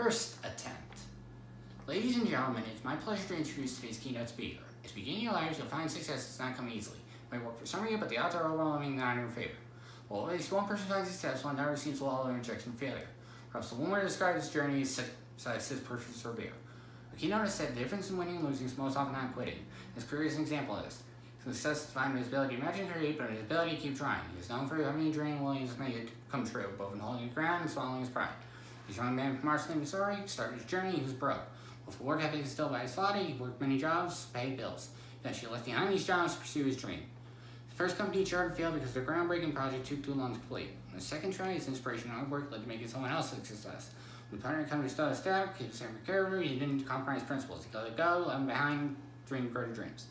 First attempt. Ladies and gentlemen, it's my pleasure to introduce today's keynote speaker. As you begin your lives, you'll find success does not come easily. It may work for some of you, but the odds are overwhelmingly not in your favor. While at least one person finds success, one never seems to wallow in rejection and failure. Perhaps the one way to describe this journey is success is persevere. A keynote has said the difference in winning and losing is most often not quitting. His career is an example of this. Success is defined by his ability to imagine and create, but his ability to keep trying. He is known for having a dream and willingness to make it come true, both in holding the ground and swallowing his pride. He's a young man from Marshall, Missouri. Started his journey, he was broke. With work ethic instilled by his father, he worked many jobs, paid bills. Eventually left behind these jobs to pursue his dream. The first company he chartered failed because the groundbreaking project took too long to complete. On the second try, his inspiration and hard work led to making someone else a success. When the partner company started static, he was the same character, he didn't compromise principles. He let it go, left behind, dreamed greater dreams.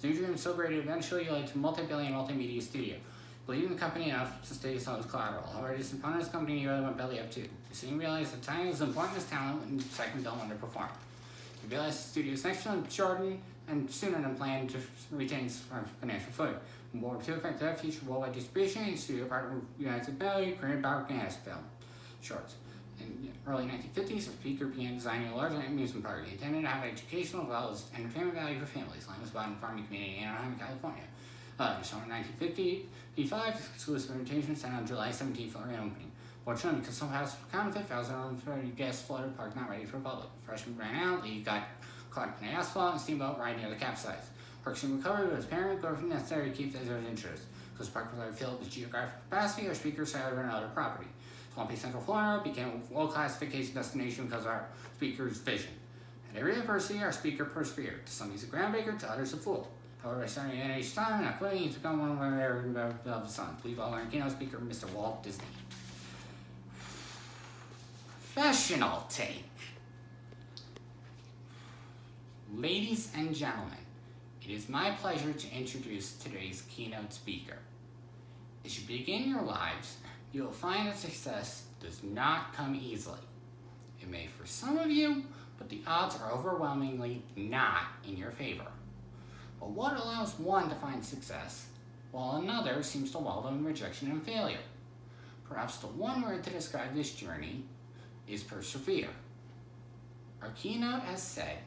His new dream was so great it eventually led to a multi-billion multimedia studio. Believing the company enough to stay his collateral. However, this opponent of his company nearly went belly up too. He soon realized that timing was as important as talent when the second film underperformed. He realized the studio's next film shortened and sooner than planned to retain his financial footing. When World War II affected that feature worldwide distribution, the studio partnered with United Belly, created Biographic film shorts. In the early 1950s, the speaker began designing a large amusement park. He intended to have educational as well as entertainment value for families. Land was bought in the farming community in Anaheim, California. In the summer of 1955, exclusive invitation was sent on July 17th for an opening. Fortunately, because some houses were counterfeit, thousands of guests flooded the park not ready for the public. Freshmen ran out, Lee got caught in the asphalt, and steamboat right near the capsize. Park soon recovered, but his parent would go necessary to keep visitors' interest. Because the park was either filled with geographic capacity or speakers sat over another property. Swampy Central Florida became a world-class vacation destination because of our speaker's vision. At every adversity, our speaker persevered. To some, he's a groundbreaker, to others, a fool. However, by starting at age time and not quitting, he's become one of our beloved sons. Please all learn keynote speaker, Mr. Walt Disney. Professional take. Ladies and gentlemen, it is my pleasure to introduce today's keynote speaker. As you begin your lives, you will find that success does not come easily. It may for some of you, but the odds are overwhelmingly not in your favor. But what allows one to find success, while another seems to wallow in rejection and failure? Perhaps the one word to describe this journey is persevere. Our keynote has said,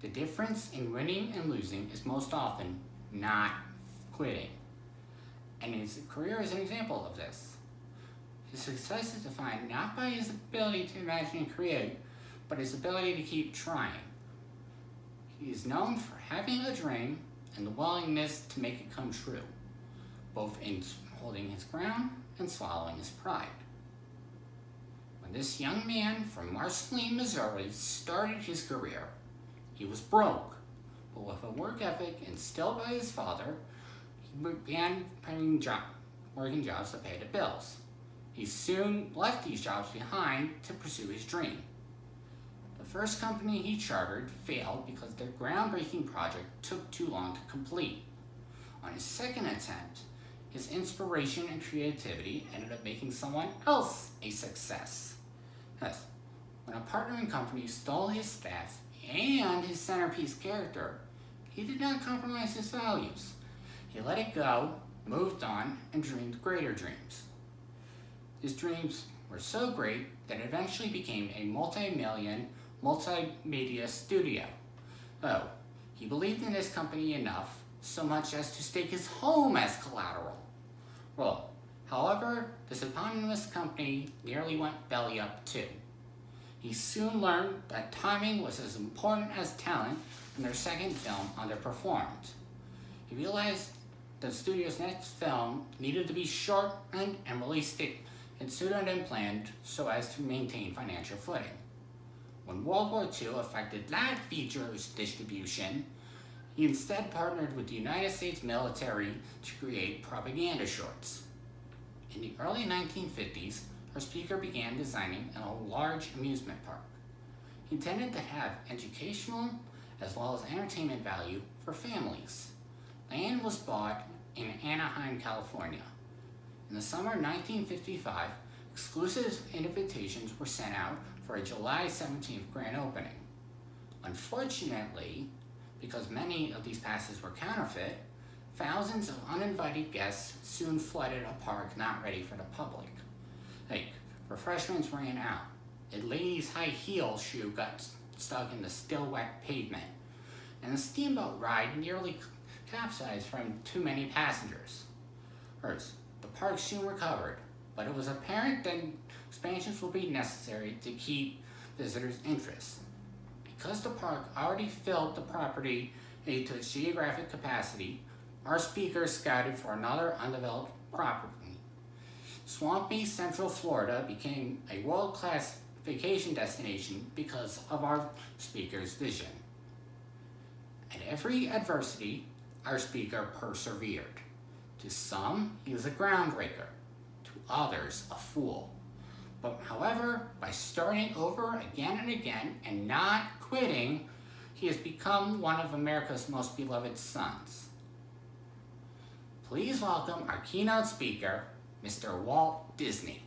the difference in winning and losing is most often not quitting. And his career is an example of this. His success is defined not by his ability to imagine and create, but his ability to keep trying. He is known for having a dream and the willingness to make it come true, both in holding his ground and swallowing his pride. When this young man from Marshall, Missouri started his career, he was broke, but with a work ethic instilled by his father, he began working jobs to pay the bills. He soon left these jobs behind to pursue his dream. The first company he chartered failed because their groundbreaking project took too long to complete. On his second attempt, his inspiration and creativity ended up making someone else a success. Yes, when a partnering company stole his staff and his centerpiece character, he did not compromise his values. He let it go, moved on, and dreamed greater dreams. His dreams were so great that it eventually became a multi-million multimedia studio. Oh, he believed in this company enough, so much as to stake his home as collateral. Well, however, this eponymous company nearly went belly up too. He soon learned that timing was as important as talent, and their second film underperformed. He realized the studio's next film needed to be shortened and released it sooner than planned so as to maintain financial footing. When World War II affected that feature's distribution, he instead partnered with the United States military to create propaganda shorts. In the early 1950s, our speaker began designing a large amusement park. He intended to have educational as well as entertainment value for families. Land was bought in Anaheim, California. In the summer of 1955, exclusive invitations were sent out for a July 17th grand opening. Unfortunately, because many of these passes were counterfeit, thousands of uninvited guests soon flooded a park not ready for the public. Refreshments ran out. a lady's high heel shoe got stuck in the still wet pavement, and the steamboat ride nearly capsized from too many passengers. First, the park soon recovered, but it was apparent that expansions will be necessary to keep visitors' interest. Because the park already filled the property to its geographic capacity, our speakers scouted for another undeveloped property. Swampy Central Florida became a world-class vacation destination because of our speaker's vision. At every adversity, our speaker persevered. To some, he was a groundbreaker. To others, a fool. But however, by starting over again and again and not quitting, he has become one of America's most beloved sons. Please welcome our keynote speaker, Mr. Walt Disney.